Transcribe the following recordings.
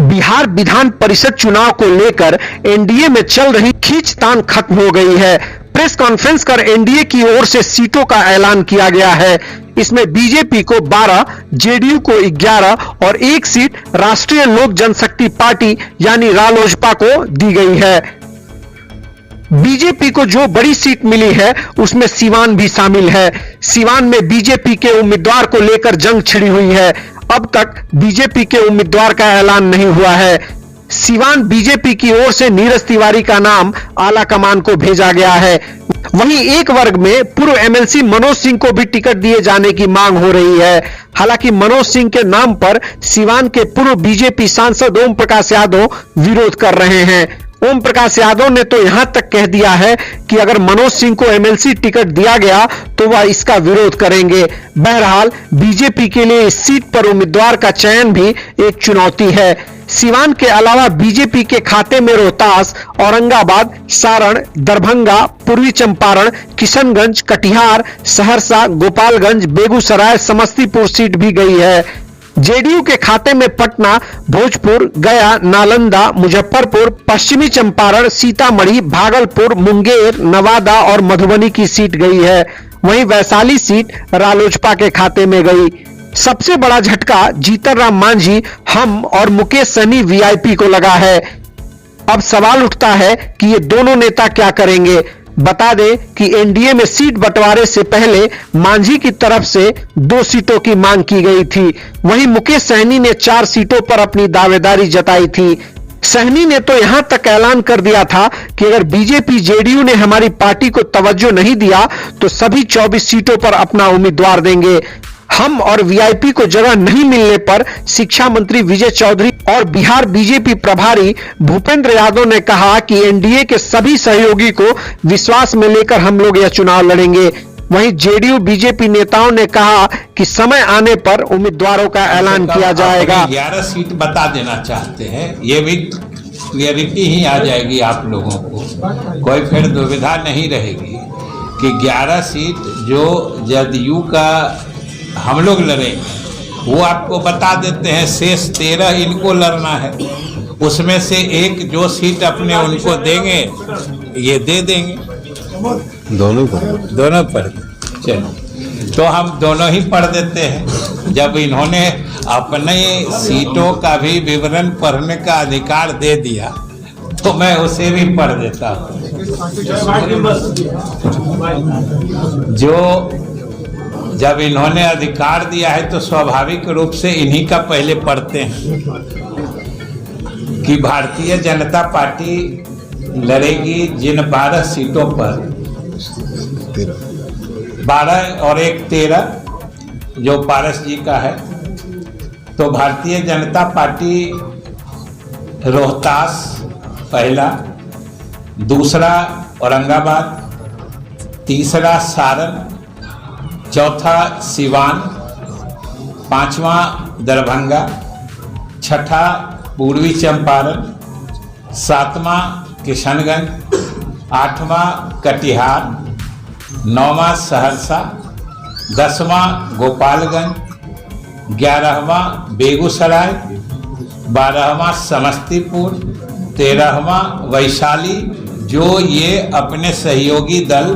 बिहार विधान परिषद चुनाव को लेकर एनडीए में चल रही खींचतान खत्म हो गई है। प्रेस कॉन्फ्रेंस कर एनडीए की ओर से सीटों का ऐलान किया गया है। इसमें बीजेपी को 12, जेडीयू को 11 और एक सीट राष्ट्रीय लोक जनशक्ति पार्टी यानी रालोसपा को दी गई है। बीजेपी को जो बड़ी सीट मिली है उसमें सीवान भी शामिल है। सीवान में बीजेपी के उम्मीदवार को लेकर जंग छिड़ी हुई है। अब तक बीजेपी के उम्मीदवार का ऐलान नहीं हुआ है। सीवान बीजेपी की ओर से नीरज तिवारी का नाम आला कमान को भेजा गया है। वहीं एक वर्ग में पूर्व एमएलसी मनोज सिंह को भी टिकट दिए जाने की मांग हो रही है। हालांकि मनोज सिंह के नाम पर सीवान के पूर्व बीजेपी सांसद ओम प्रकाश यादव विरोध कर रहे हैं। ओम प्रकाश यादव ने तो यहां तक कह दिया है कि अगर मनोज सिंह को एमएलसी टिकट दिया गया तो वह इसका विरोध करेंगे। बहरहाल बीजेपी के लिए इस सीट पर उम्मीदवार का चयन भी एक चुनौती है। सीवान के अलावा बीजेपी के खाते में रोहतास, औरंगाबाद, सारण, दरभंगा, पूर्वी चंपारण, किशनगंज, कटिहार, सहरसा, गोपालगंज, बेगूसराय, समस्तीपुर सीट भी गई है। जेडीयू के खाते में पटना, भोजपुर, गया, नालंदा, मुजफ्फरपुर, पश्चिमी चंपारण, सीतामढ़ी, भागलपुर, मुंगेर, नवादा और मधुबनी की सीट गई है। वहीं वैशाली सीट रालोसपा के खाते में गई। सबसे बड़ा झटका जीतनराम मांझी, हम और मुकेश सहनी वीआईपी को लगा है। अब सवाल उठता है कि ये दोनों नेता क्या करेंगे। बता दें कि एनडीए में सीट बंटवारे से पहले मांझी की तरफ से 2 सीटों की मांग की गई थी। वहीं मुकेश सहनी ने 4 सीटों पर अपनी दावेदारी जताई थी। सहनी ने तो यहां तक ऐलान कर दिया था कि अगर बीजेपी जेडीयू ने हमारी पार्टी को तवज्जो नहीं दिया तो सभी 24 सीटों पर अपना उम्मीदवार देंगे। हम और वीआईपी को जगह नहीं मिलने पर शिक्षा मंत्री विजय चौधरी और बिहार बीजेपी प्रभारी भूपेंद्र यादव ने कहा कि एनडीए के सभी सहयोगी को विश्वास में लेकर हम लोग यह चुनाव लड़ेंगे। वहीं जेडीयू बीजेपी नेताओं ने कहा कि समय आने पर उम्मीदवारों का ऐलान किया जाएगा। 11 सीट बता देना चाहते हैं, ये भी क्लियरिटी ही आ जाएगी आप लोगों को, कोई फिर दुविधा नहीं रहेगी कि 11 सीट जो जदयू का हम लोग लड़ेंगे वो आपको बता देते हैं। शेष 13 इनको लड़ना है, उसमें से एक जो सीट अपने उनको देंगे ये दे देंगे। दोनों पढ़ चलो तो हम दोनों ही पढ़ देते हैं। जब इन्होंने अपने सीटों का भी विवरण पढ़ने का अधिकार दे दिया तो मैं उसे भी पढ़ देता हूँ। जो जब इन्होंने अधिकार दिया है तो स्वाभाविक रूप से इन्हीं का पहले पढ़ते हैं कि भारतीय जनता पार्टी लड़ेगी जिन 12 सीटों पर, 12 और एक 13 जो पारस जी का है। तो भारतीय जनता पार्टी रोहतास पहला, दूसरा औरंगाबाद, तीसरा सारण, चौथा सीवान, 5वां दरभंगा, 6ठा पूर्वी चंपारण, 7वां किशनगंज, 8वां कटिहार, 9वां सहरसा, 10वां गोपालगंज, 11वां बेगूसराय, 12वां समस्तीपुर, 13वां वैशाली, जो ये अपने सहयोगी दल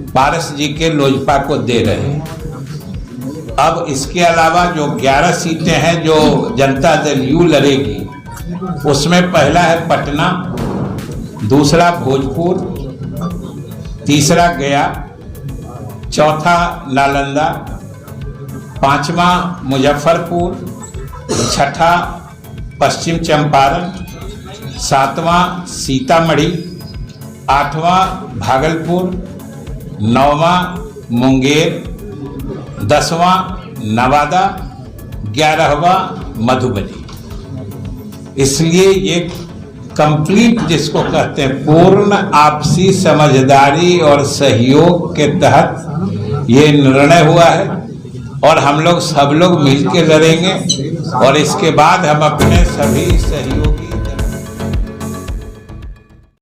पारस जी के लोजपा को दे रहे हैं। अब इसके अलावा जो 11 सीटें हैं जो जनता दल यू लड़ेगी, उसमें पहला है पटना, दूसरा भोजपुर, तीसरा गया, चौथा नालंदा, 5वां मुजफ्फरपुर, 6ठा पश्चिम चंपारण, 7वां सीतामढ़ी, 8वां भागलपुर, 9वां मुंगेर, 10वां नवादा, 11वां मधुबनी। इसलिए ये कंप्लीट जिसको कहते हैं पूर्ण आपसी समझदारी और सहयोग के तहत ये निर्णय हुआ है और हम लोग सब लोग मिलकर लड़ेंगे और इसके बाद हम अपने सभी सहयोग